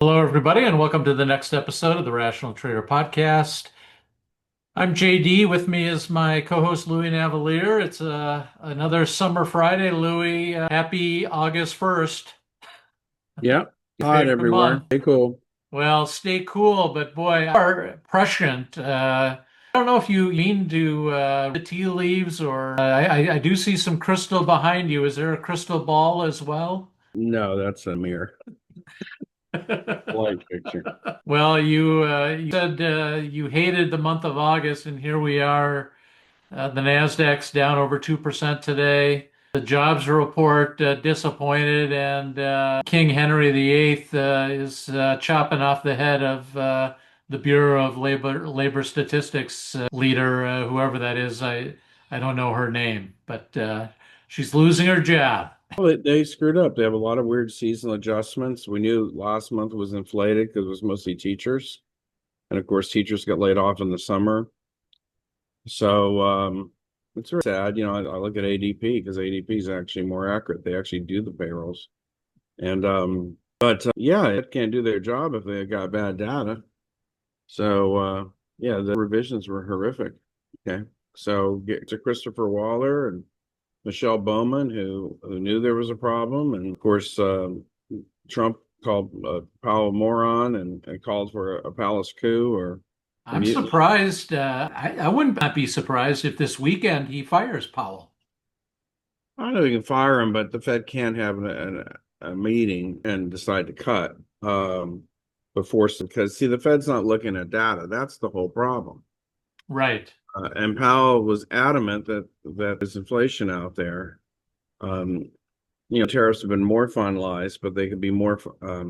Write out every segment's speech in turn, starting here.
Hello, everybody, and welcome to the next episode of the Rational Trader Podcast. I'm JD. With me is my co-host Louis Navellier. It's another summer Friday, Louis. Happy August 1st, Yeah, your hot favorite month. everywhere. Hey, cool. Well, stay cool, but boy, are prescient. I don't know if you mean to the tea leaves or I do see some crystal behind you. Is there a crystal ball as well? No, that's a mirror. Light picture. Well, you said you hated the month of August, and here we are. The Nasdaq's down over 2% today. The jobs report disappointed, and King Henry VIII is chopping off the head of the Bureau of Labor Statistics leader, whoever that is. I don't know her name, but she's losing her job. Well, they screwed up. They have a lot of weird seasonal adjustments. We knew last month was inflated because it was mostly teachers. And of course, teachers got laid off in the summer. So it's very sad. I look at ADP because ADP is actually more accurate. They actually do the payrolls. And yeah, it can't do their job if they got bad data. So yeah, the revisions were horrific. Okay. So get to Christopher Waller and Michelle Bowman, who knew there was a problem, and of course Trump called Powell a moron and called for a palace coup or a I'm mutiny. surprised. I wouldn't not be surprised if this weekend he fires Powell. I know you can fire him, but the Fed can't have a meeting and decide to cut before, because see, the Fed's not looking at data. That's the whole problem. Right. And Powell was adamant that there's inflation out there. Um, Tariffs have been more finalized, but they could be more. There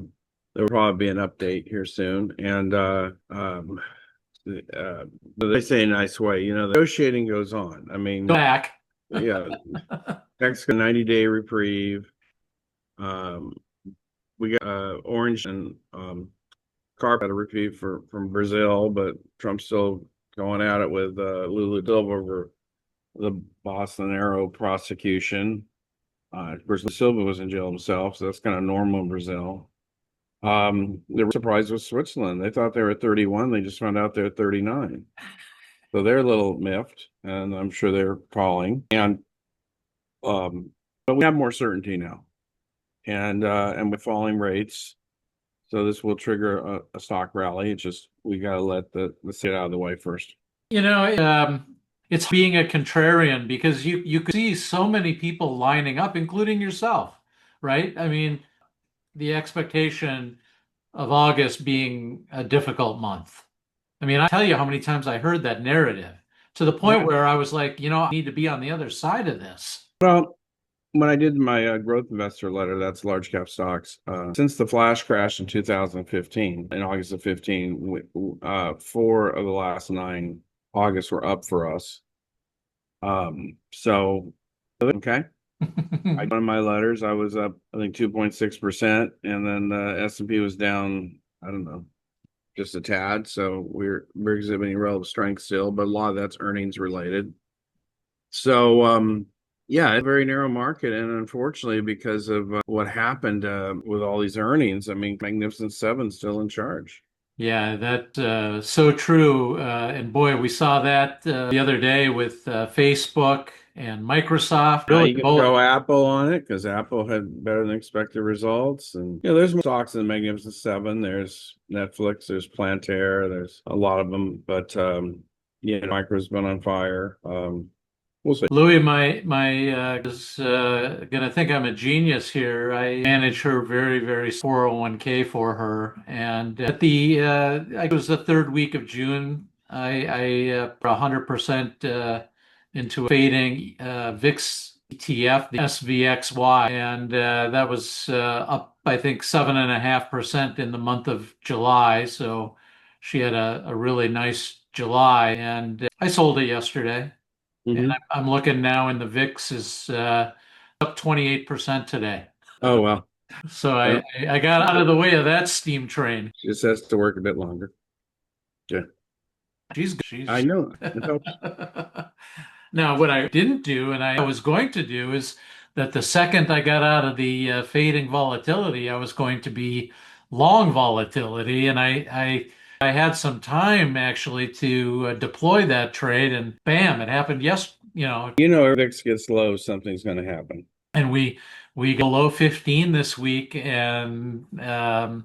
will probably be an update here soon, and but they say in a nice way. The negotiating goes on. I Go mean, back. yeah, next 90-day reprieve. Um, we got Orange and Carp had a reprieve from Brazil, but Trump's still going at it with Lula Silva over the Bolsonaro prosecution. Of course, Silva was in jail himself, so that's kind of normal in Brazil. They were surprised with Switzerland. They thought they were at 31. They just found out they're at 39. So they're a little miffed, and I'm sure they're calling. But we have more certainty now, and with falling rates, so this will trigger a stock rally. It's just we got to let the sit out of the way first. You know, it's being a contrarian because you could see so many people lining up, including yourself, right? I mean, the expectation of August being a difficult month. I mean, I tell you how many times I heard that narrative to the point Yeah. where I was like, I need to be on the other side of this. Well, when I did my growth investor letter, that's large cap stocks. Since the flash crash in 2015, in August of 15, four of the last nine August were up for us. So okay. I got in my letters, I was up, I think 2.6%, and then the S&P was down, I don't know, just a tad. So we're exhibiting relative strength still, but a lot of that's earnings related. So yeah, a very narrow market, and unfortunately, because of what happened with all these earnings, I mean, Magnificent Seven's still in charge. Yeah, that's so true. And boy, we saw that the other day with Facebook and Microsoft. Really, You can both. throw Apple on it because Apple had better than expected results. And there's more stocks in the Magnificent Seven. There's Netflix, there's Plantair, there's a lot of them. But yeah, Micro's been on fire. We'll see. Louis, my is gonna think I'm a genius here. I manage her very 401k for her, and at the it was the third week of June. I put 100% into a fading VIX ETF, the SVXY, and that was up I think 7.5% in the month of July. So she had a really nice July, and I sold it yesterday. And Hmm. I'm looking now, and the VIX is up 28% today. Oh, well. So I, Well, I got out of the way of that steam train. just has to work a bit longer. Yeah, She's good. She's I know. It helps. now what I didn't do, and I was going to do, is that the second I got out of the fading volatility, I was going to be long volatility, and I had some time actually to deploy that trade, and bam, it happened. Yes, If VIX gets low, something's going to happen. and we go below 15 this week, and now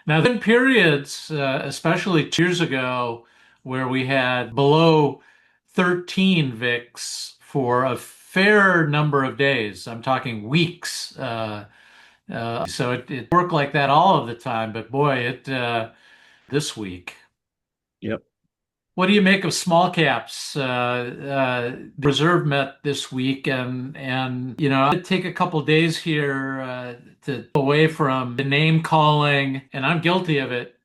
then periods, especially 2 years ago, where we had below 13 VIX for a fair number of days. I'm talking weeks. So it worked like that all of the time, but boy, it this week. Yep. What do you make of small caps? The reserve met this week, and I'd take a couple days here to away from the name calling, and I'm guilty of it.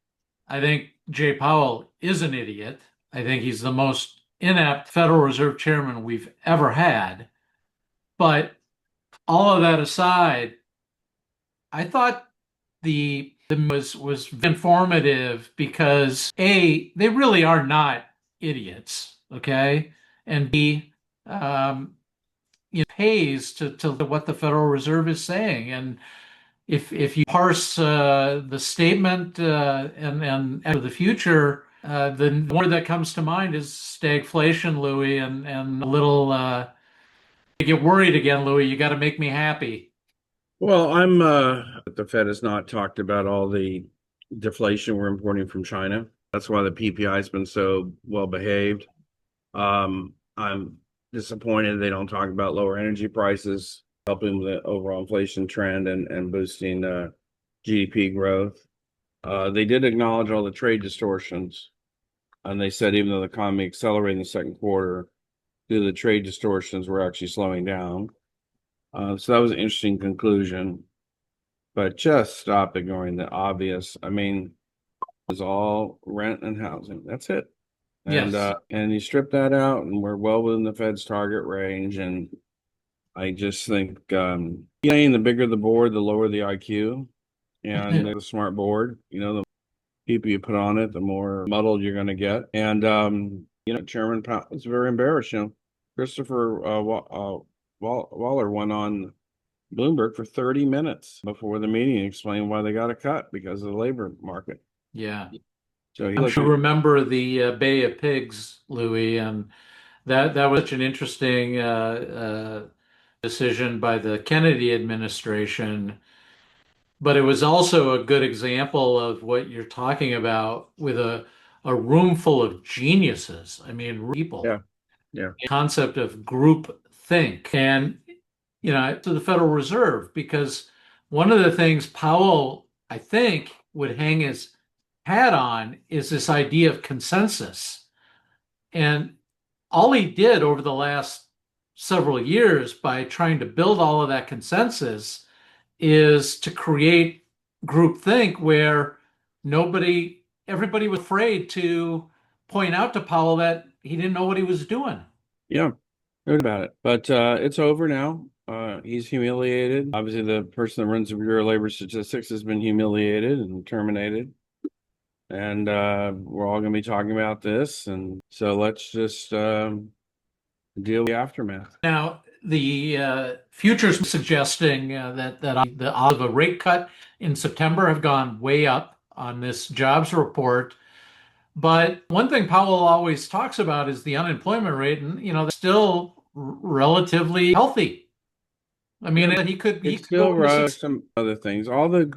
I think Jay Powell is an idiot. I think he's the most inept Federal Reserve chairman we've ever had. But all of that aside, I thought the was informative because A, they really are not idiots, okay? And B, it pays to what the Federal Reserve is saying. And if you parse the statement and after the future, the word that comes to mind is stagflation, Louis, and a little you get worried again, Louis. You got to make me happy. Well, the Fed has not talked about all the deflation we're importing from China. That's why the PPI has been so well behaved. I'm disappointed they don't talk about lower energy prices, helping with the overall inflation trend and boosting GDP growth. They did acknowledge all the trade distortions, and they said even though the economy accelerated in the second quarter, due to the trade distortions, we're actually slowing down. So that was an interesting conclusion, but just stop ignoring the obvious. I mean, it's all rent and housing. That's it. And Yes. and you strip that out, and we're well within the Fed's target range. And I just think, the bigger the board, the lower the IQ, and the smart board. The people you put on it, the more muddled you're going to get. And Chairman Powell is very embarrassed. Christopher Waller went on Bloomberg for 30 minutes before the meeting and explained why they got a cut because of the labor market. Yeah. So I'm sure you remember the Bay of Pigs, Louis, and that was such an interesting decision by the Kennedy administration. But it was also a good example of what you're talking about with a room full of geniuses. I mean, people. Yeah. The concept of group think and to the Federal Reserve, because one of the things Powell, I think, would hang his hat on is this idea of consensus. And all he did over the last several years by trying to build all of that consensus is to create groupthink where everybody was afraid to point out to Powell that he didn't know what he was doing. Yeah, heard about it. But it's over now. He's humiliated. Obviously, the person that runs the Bureau of Labor Statistics has been humiliated and terminated. And we're all going to be talking about this. And so let's just deal with the aftermath. Now, the futures suggesting that the odds of a rate cut in September have gone way up on this jobs report. But one thing Powell always talks about is the unemployment rate, and that's still relatively healthy. I mean, he could still go into some other things. All the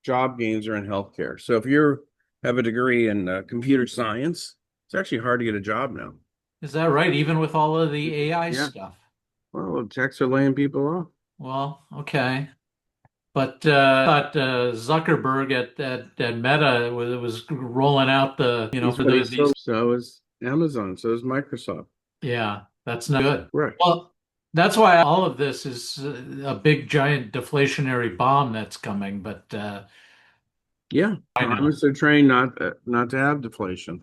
job gains are in healthcare. So if you have a degree in computer science, it's actually hard to get a job now. Is that right? Even with all of the AI stuff? Well, techs are laying people off. Well, okay. But Zuckerberg at Meta was rolling out So is Amazon. So is Microsoft. Yeah, that's not good. Right. Well, that's why all of this is a big giant deflationary bomb that's coming. But yeah, economists are trained not to have deflation.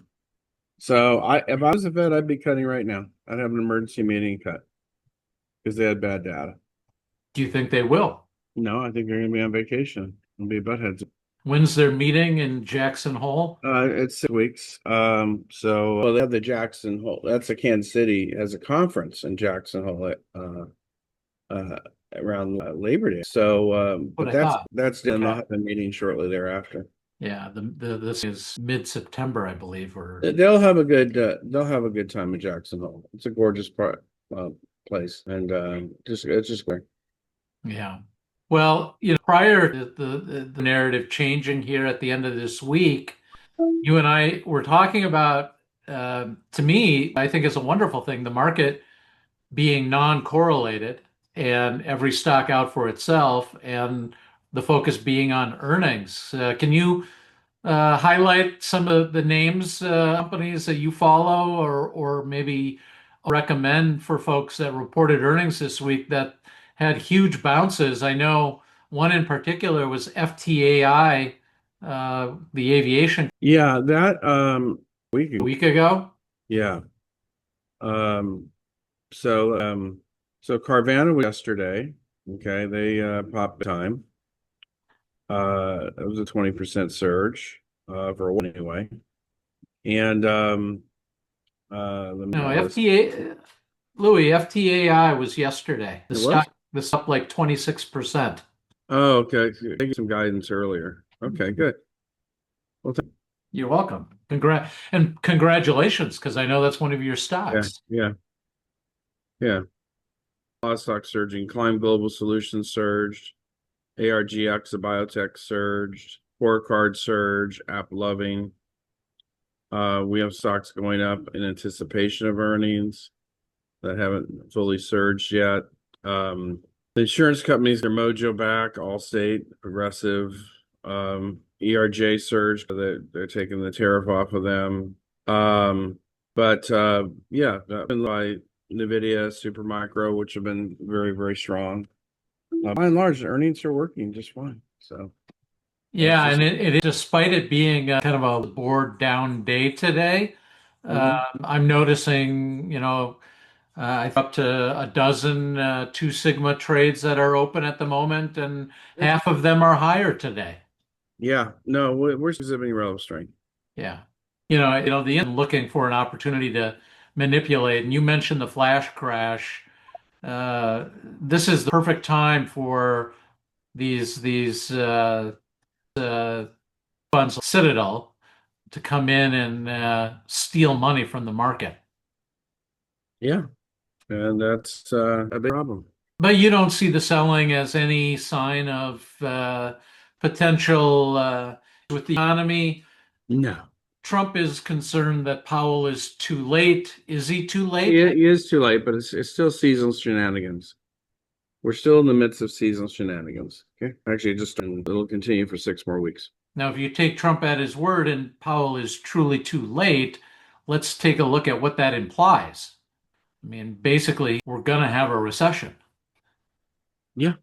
So if I was the Fed, I'd be cutting right now. I'd have an emergency meeting cut because they had bad data. Do you think they will? No, I think they're going to be on vacation. It'll be buttheads. When's their meeting in Jackson Hole? It's 6 weeks. So they have the Jackson Hole. That's a Kansas City has a conference in Jackson Hole around Labor Day. So, What but I thought. that's done. They'll Okay. have a meeting shortly thereafter. Yeah, this is mid-September, I believe, or They'll have a good time in Jacksonville. It's a gorgeous place, and it's just great. yeah. Well, prior to the narrative changing here at the end of this week, you and I were talking about, to me, I think it's a wonderful thing, the market being non-correlated and every stock out for itself, and the focus being on earnings. Can you highlight some of the names, companies that you follow, or maybe recommend for folks that reported earnings this week that had huge bounces? I know one in particular was FTAI, the aviation Yeah, that a week ago. yeah. Um, so so Carvana was yesterday. Okay, they popped the time. It was a 20% surge for a one anyway. And let me No, have this. FTA, Louis, FTAI was yesterday. The It was? stock was up like 26%. Oh, okay. They gave some guidance earlier. Okay, good. Well, You're welcome. Congratulations, because I know that's one of your yeah, stocks. yeah, yeah. A lot of stocks surging. Climb Global Solutions surged. ARGX, the biotech surged. Card surge. App Loving. We have stocks going up in anticipation of earnings that haven't fully surged yet. The insurance companies, their mojo back, Allstate, Progressive, ERJ surged. They're taking the tariff off of them. But yeah, been by Navellier, Supermicro, which have been very, very strong. By and large, the earnings are working just fine. So that's Yeah, just and despite it being kind of a board down day today, Mhm. I'm noticing, up to a dozen Two Sigma trades that are open at the moment, and half of them are higher today. Yeah, no, we're exhibiting relative strength. Yeah. The end looking for an opportunity to manipulate. And you mentioned the flash crash. This is the perfect time for these funds, Citadel, to come in and steal money from the market. Yeah, and that's a big problem. But you don't see the selling as any sign of potential with the economy. No. Trump is concerned that Powell is too late. Is he too late? It is too late, but it's still seasonal shenanigans. We're still in the midst of seasonal shenanigans. Okay. Actually, it'll continue for 6 more weeks. Now, if you take Trump at his word and Powell is truly too late, let's take a look at what that implies. I mean, basically, we're going to have a recession. Yeah,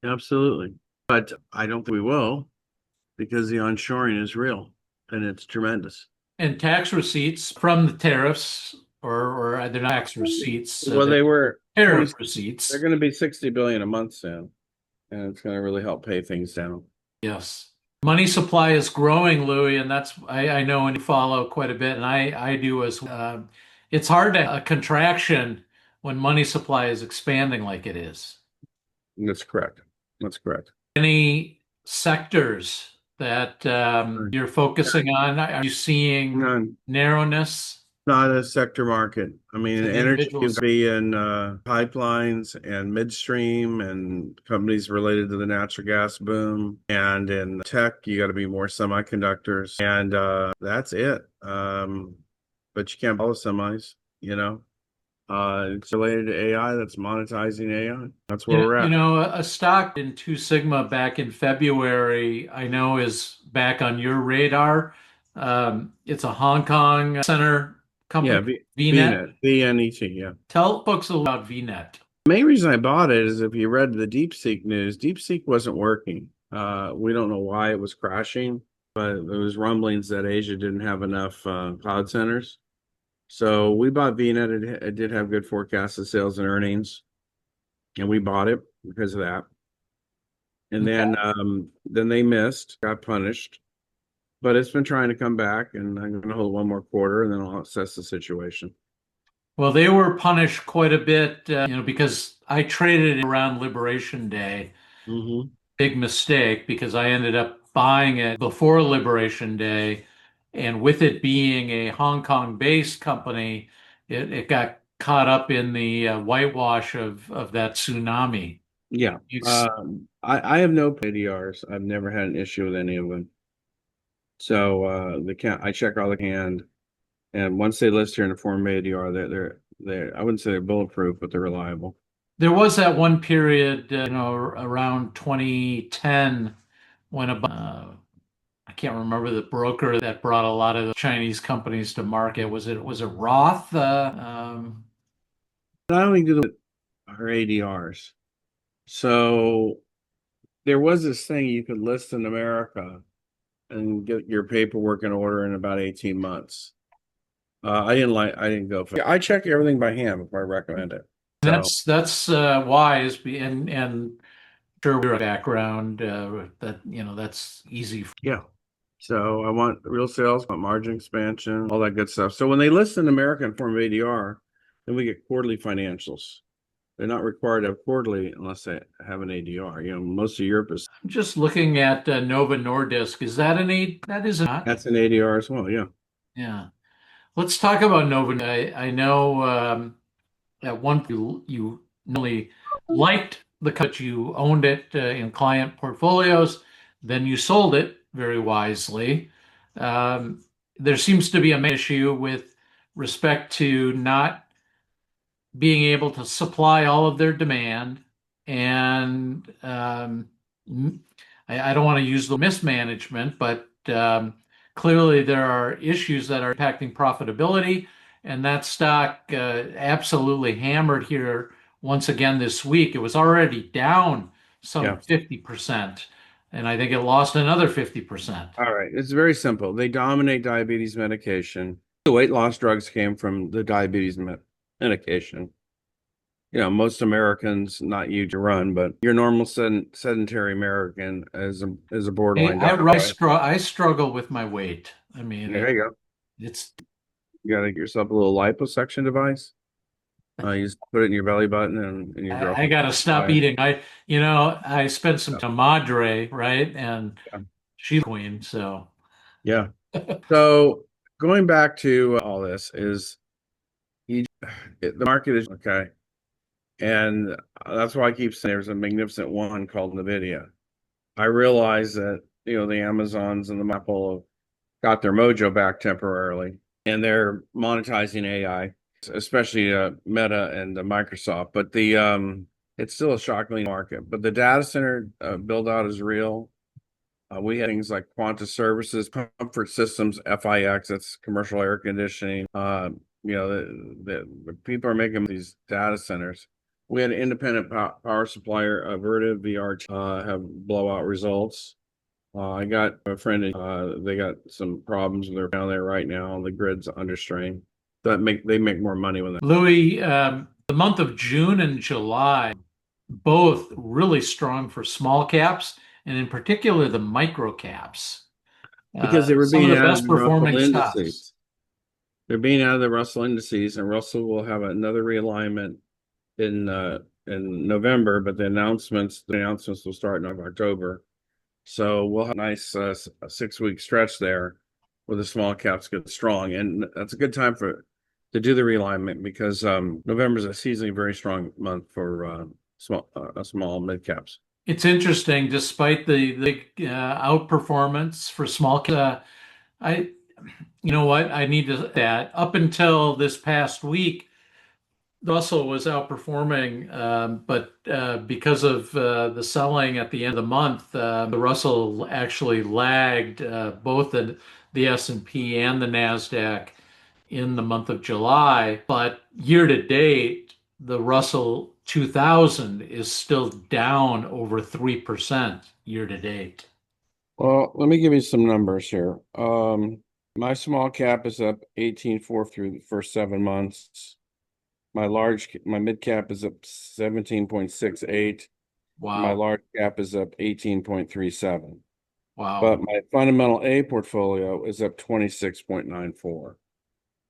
absolutely. But I don't think we will because the onshoring is real and it's tremendous. And tax receipts from the tariffs, or they're not tax receipts, Well, they're they were tariff they're receipts. going to be 60 billion a month soon, and it's going to really help pay things down. Yes. Money supply is growing, Louis, and I know when you follow quite a bit, and I do as it's hard to a contraction when money supply is expanding like it is. That's correct. That's correct. Any sectors that you're focusing on? Are you seeing None. narrowness Not a sector market. I mean, to the energy individuals? could be in pipelines and midstream and companies related to the natural gas boom. And in tech, you got to be more semiconductors. And that's it. But you can't follow semis, you know. It's related to AI that's monetizing AI. That's where we're at. A stock in Two Sigma back in February, I know is back on your radar. It's a Hong Kong center Yeah, company, VNet. VNet, VNET, yeah. Tell folks a little about VNet. Main reason I bought it is if you read the DeepSeek news, DeepSeek wasn't working. We don't know why it was crashing, but there was rumblings that Asia didn't have enough cloud centers. So we bought VNet. It did have good forecasted sales and earnings, and we bought it because of that. And then they missed, got punished, but it's been trying to come back, and I'm going to hold one more quarter, and then I'll assess the situation. Well, they were punished quite a bit, because I traded around Liberation Day. Hmm. Big mistake because I ended up buying it before Liberation Day. And with it being a Hong Kong-based company, it got caught up in the whitewash of that tsunami. Yeah. It's, I have no ADRs. I've never had an issue with any of them. So I check all the hand, and once they list here in the form ADR, they're I wouldn't say they're bulletproof, but they're reliable. there was that one period, around 2010 when I can't remember the broker that brought a lot of the Chinese companies to market. Was it Roth? Not only do our ADRs, so there was this thing you could list in America and get your paperwork in order in about 18 months. I didn't go for it. I check everything by hand before I recommend it. So That's wise, and sure we're a background that that's easy. yeah. So I want real sales, I want margin expansion, all that good stuff. So when they list in America in form of ADR, then we get quarterly financials. They're not required to have quarterly unless they have an ADR. Most of Europe is I'm just looking at Nova Nordisk. Is that an eight? That is not. that's an ADR as well. Yeah. Yeah. Let's talk about Nova. I know at one point you not only liked the cut, you owned it in client portfolios, then you sold it very wisely. Um, there seems to be a main issue with respect to not being able to supply all of their demand. And I don't want to use the mismanagement, but clearly there are issues that are impacting profitability. And that stock absolutely hammered here once again this week. It was already down some Yeah. 50%. And I think it lost another 50%. All right. It's very simple. They dominate diabetes medication. The weight loss drugs came from the diabetes medication. Most Americans, not you to run, but your normal sedentary American is a borderline diabetic. I struggle with my weight. I mean, There you go. it's You gotta get yourself a little liposuction device. You just put it in your belly button and your I girlfriend. gotta stop eating. I spent some time Madre, right? And Yeah. she's queen, so Yeah. So going back to all this is the market is okay. And that's why I keep saying there's a magnificent one called NVIDIA. I realize that, the Amazons and the Apple have got their mojo back temporarily, and they're monetizing AI, especially Meta and Microsoft. But it's still a shockingly market. But the data center build out is real. We had things like Quanta Services, Comfort Systems, FIX, that's commercial air conditioning. The people are making these data centers. We had an independent power supplier, Vertiv VRT, have blowout results. I got a friend, they got some problems with their down there right now. The grid's under strain. They make more money with it. Louis, the month of June and July, both really strong for small caps, and in particular the micro caps. Because they were Some of being the added best to the Russell performing stocks. indices. They're being out of the Russell indices, and Russell will have another realignment in November, but the announcements will start in October. So we'll have a nice 6-week stretch there where the small caps get strong, and that's a good time to do the realignment because November is a seasonally very strong month for small mid caps. It's interesting, despite the outperformance for small caps. I, you know what, I need to that up until this past week. Russell was outperforming, but because of the selling at the end of the month, the Russell actually lagged both the S&P and the Nasdaq in the month of July. But year to date, the Russell 2000 is still down over 3% year to date. Well, let me give you some numbers here. My small cap is up 18.4 through the first 7 months. My mid cap is up 17.68. My Wow. large cap is up 18.37. Wow. But my fundamental A portfolio is up 26.94.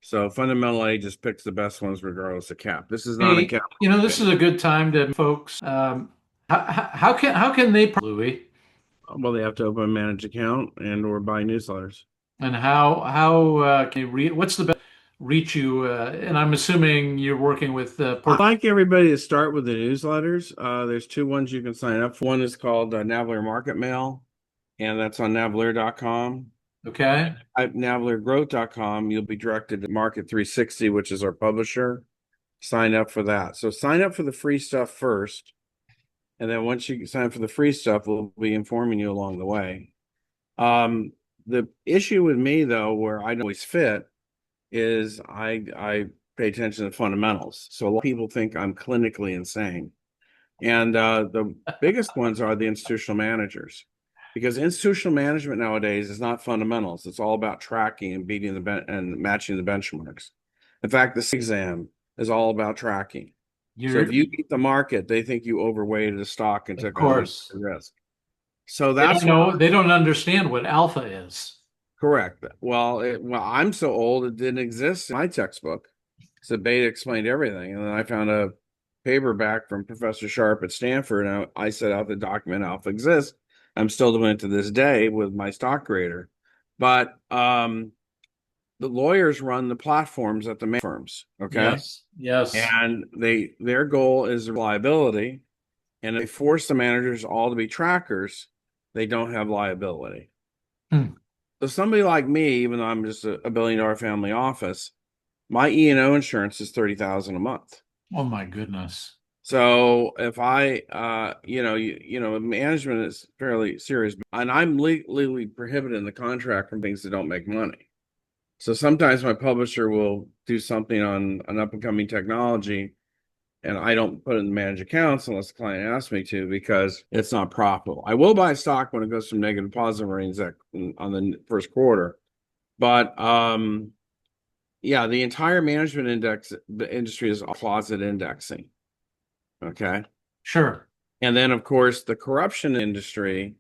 So fundamental A just picks the best ones regardless of cap. This is not a Hey, cap. this is a good time to folks. How can they, Louis, Well, they have to open a managed account and or buy newsletters. and how can you read? What's the best reach you? And I'm assuming you're working with I'd like everybody to start with the newsletters. There's two ones you can sign up for. One is called Navellier Market Mail, and that's on Navellier.com. Okay. At NavellierGrowth.com, you'll be directed to Market 360, which is our publisher. Sign up for that. So sign up for the free stuff first. And then once you sign up for the free stuff, we'll be informing you along the way. The issue with me, though, where I don't always fit, is I pay attention to fundamentals. So a lot of people think I'm clinically insane. And the biggest ones are the institutional managers, because institutional management nowadays is not fundamentals. It's all about tracking and beating and matching the benchmarks. In fact, this exam is all about tracking. So if you beat the market, they think you overweighted a stock and Of took a course, risk. So they that's don't know. They don't understand what alpha is. correct. Well, I'm so old it didn't exist in my textbook. So beta explained everything, and then I found a paperback from Professor Sharp at Stanford, and I set out the document alpha exists. I'm still doing it to this day with my stock grader, but the lawyers run the platforms at the main firms. Okay, Yes. and their goal is reliability, and if they force the managers all to be trackers, they don't have liability. Hmm. So somebody like me, even though I'm just a $1 billion family office, my E&O insurance is $30,000 a month. Oh my goodness. So if I, management is fairly serious, and I'm legally prohibited in the contract from things that don't make money. So sometimes my publisher will do something on an up and coming technology, and I don't put it in the managed accounts unless the client asks me to, because it's not profitable. I will buy stock when it goes from negative to positive earnings on the first quarter, but yeah, the entire management industry is closet indexing. Okay. Sure. And then, of course, the corruption industry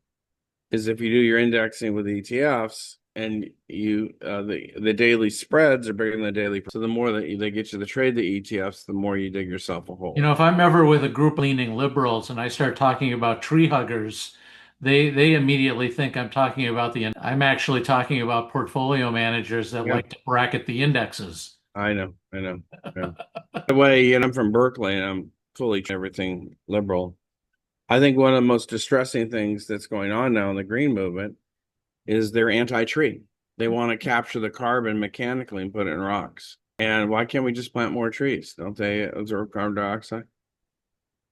is if you do your indexing with ETFs and the daily spreads are bigger than the daily. So the more that they get you to trade the ETFs, the more you dig yourself a hole. If I'm ever with a group leaning liberals and I start talking about tree huggers, they immediately think I'm talking about I'm actually talking about portfolio managers that Yeah, like to bracket the indexes. I know. Yeah. By the way, I'm from Berkeley and I'm fully everything liberal. I think one of the most distressing things that's going on now in the green movement is they're anti-tree. They want to capture the carbon mechanically and put it in rocks. And why can't we just plant more trees? Don't they absorb carbon dioxide?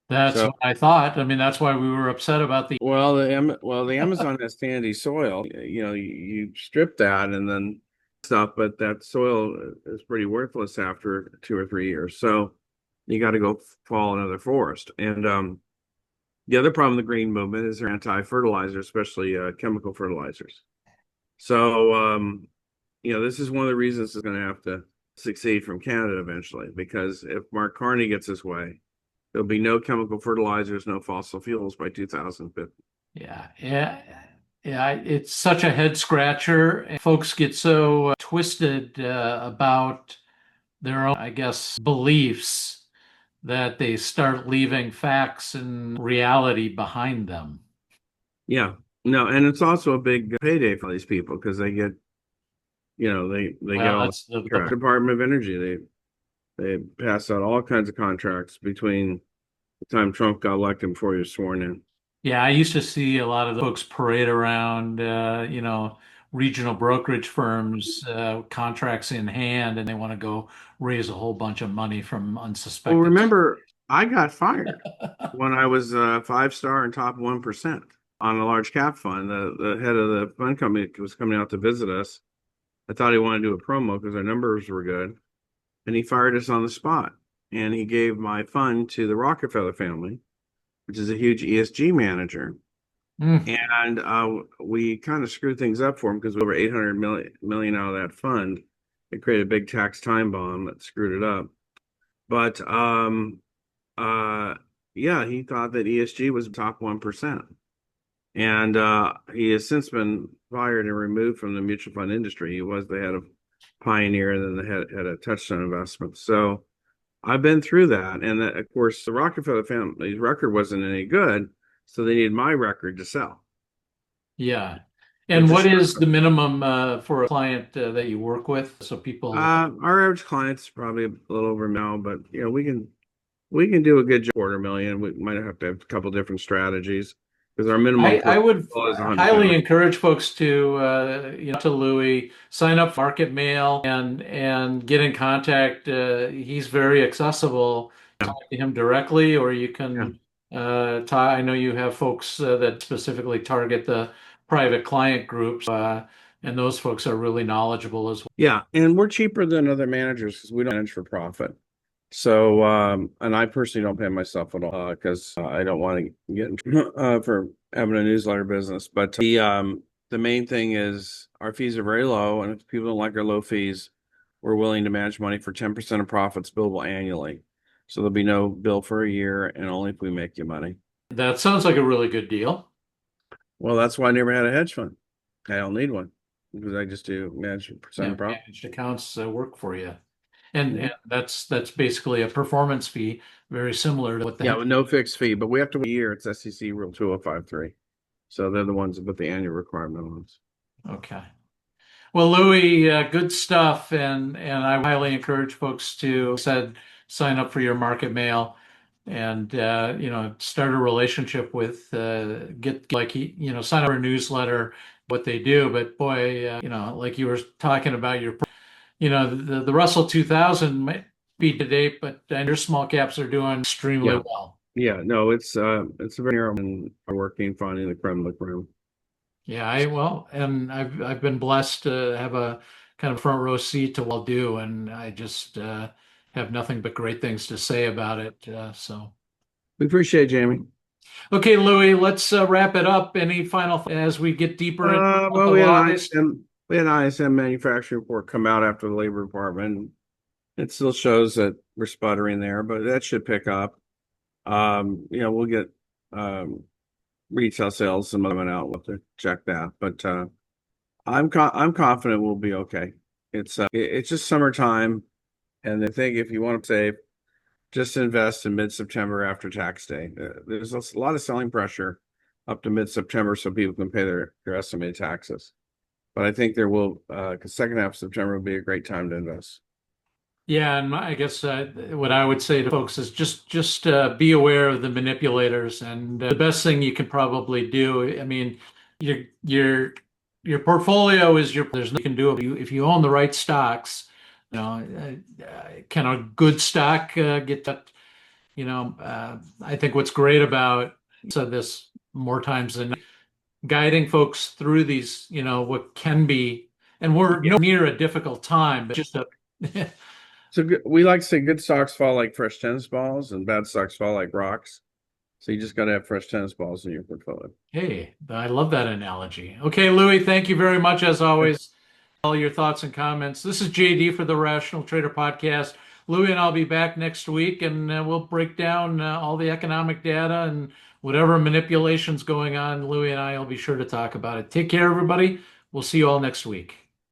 That's So, what I thought. I mean, that's why we were upset about the. the Amazon has sandy soil. You strip that and then stuff, but that soil is pretty worthless after 2 or 3 years. So you got to go fall another forest. And the other problem with the green movement is they're anti-fertilizer, especially chemical fertilizers. So this is one of the reasons it's going to have to succeed from Canada eventually, because if Mark Carney gets his way, there'll be no chemical fertilizers, no fossil fuels by 2050. Yeah, yeah, yeah. It's such a head scratcher. And folks get so twisted about their own, I guess, beliefs that they start leaving facts and reality behind them. Yeah, no, and it's also a big payday for these people because they get, they get Well, all that's the the Department of Energy. They pass out all kinds of contracts between the time Trump got elected before he was sworn in. Yeah, I used to see a lot of the folks parade around, regional brokerage firms, contracts in hand, and they want to go raise a whole bunch of money from Well, unsuspecting. remember, I got fired when I was a 5-star and top 1% on a large cap fund. The head of the fund company was coming out to visit us. I thought he wanted to do a promo because our numbers were good, and he fired us on the spot. And he gave my fund to the Rockefeller family, which is a huge ESG manager. Mm. And we kind of screwed things up for him because we over 800 million out of that fund. It created a big tax time bomb that screwed it up. But yeah, he thought that ESG was top 1%. And he has since been fired and removed from the mutual fund industry. He was the head of Pioneer, and then they had a Touchstone investment. So I've been through that, and that, of course, the Rockefeller family's record wasn't any good, so they needed my record to sell, Yeah. And which what is is the minimum for a client that you work with? So people, our average client's probably a little over now, but we can do a good $250,000. We might have to have a couple different strategies because our minimum I would is highly 100,000. encourage folks to, to Louis, sign up for Market Mail and get in contact. He's very accessible. Yeah, Talk to him directly, or you yeah, can talk. I know you have folks that specifically target the private client groups, and those folks are really knowledgeable as well. yeah. And we're cheaper than other managers because we don't manage for profit. So, and I personally don't pay myself at all because I don't want to get in for having a newsletter business. But the main thing is our fees are very low, and if people don't like our low fees, we're willing to manage money for 10% of profits billable annually. So there'll be no bill for a year, and only if we make you money. That sounds like a really good deal. Well, that's why I never had a hedge fund. I don't need one because I just do manage percent Yeah, of profit. managed accounts work for you. And Mhm. that's basically a performance fee, very similar to what the Yeah, with no fixed fee, but we have to wait a year. It's SEC Rule 2053. So they're the ones that put the annual requirement on us. Okay. Well, Louis, good stuff, and I highly encourage folks to said sign up for your market mail and start a relationship with get like sign up for a newsletter, what they do. But boy, like you were talking about the Russell 2000 might be to date, but your small caps are doing extremely Yeah. well. Yeah. No, it's a very narrow and working finding the creme de la creme. Yeah, and I've been blessed to have a kind of front row seat to what I'll do, and I just have nothing but great things to say about it. So, We appreciate it, Jamie. okay, Louis, let's wrap it up. Any final as we get deeper into the month Well, of August? we had an ISM manufacturing report come out after the Labor Department. It still shows that we're sputtering there, but that should pick up. We'll get retail sales some coming out. We'll have to check that, but I'm confident we'll be okay. It's just summertime, and I think if you want to save, just invest in mid-September after tax day. There's a lot of selling pressure up to mid-September so people can pay their estimated taxes. But I think there will, because second half of September will be a great time to invest. Yeah, and I guess what I would say to folks is just be aware of the manipulators, and the best thing you can probably do. I mean, your your your portfolio is there's nothing you can do if you own the right stocks. Can a good stock get that? I think what's great about said this more times than guiding folks through these, what can be, and we're near a difficult time, but just a So we like to say good stocks fall like fresh tennis balls and bad stocks fall like rocks. So you just got to have fresh tennis balls in your portfolio. Hey, I love that analogy. Okay, Louis, thank you very much as always. All your thoughts and comments. This is JD for the Rational Trader Podcast. Louis and I'll be back next week, and we'll break down all the economic data and whatever manipulations going on. Louis and I will be sure to talk about it. Take care, everybody. We'll see you all next week.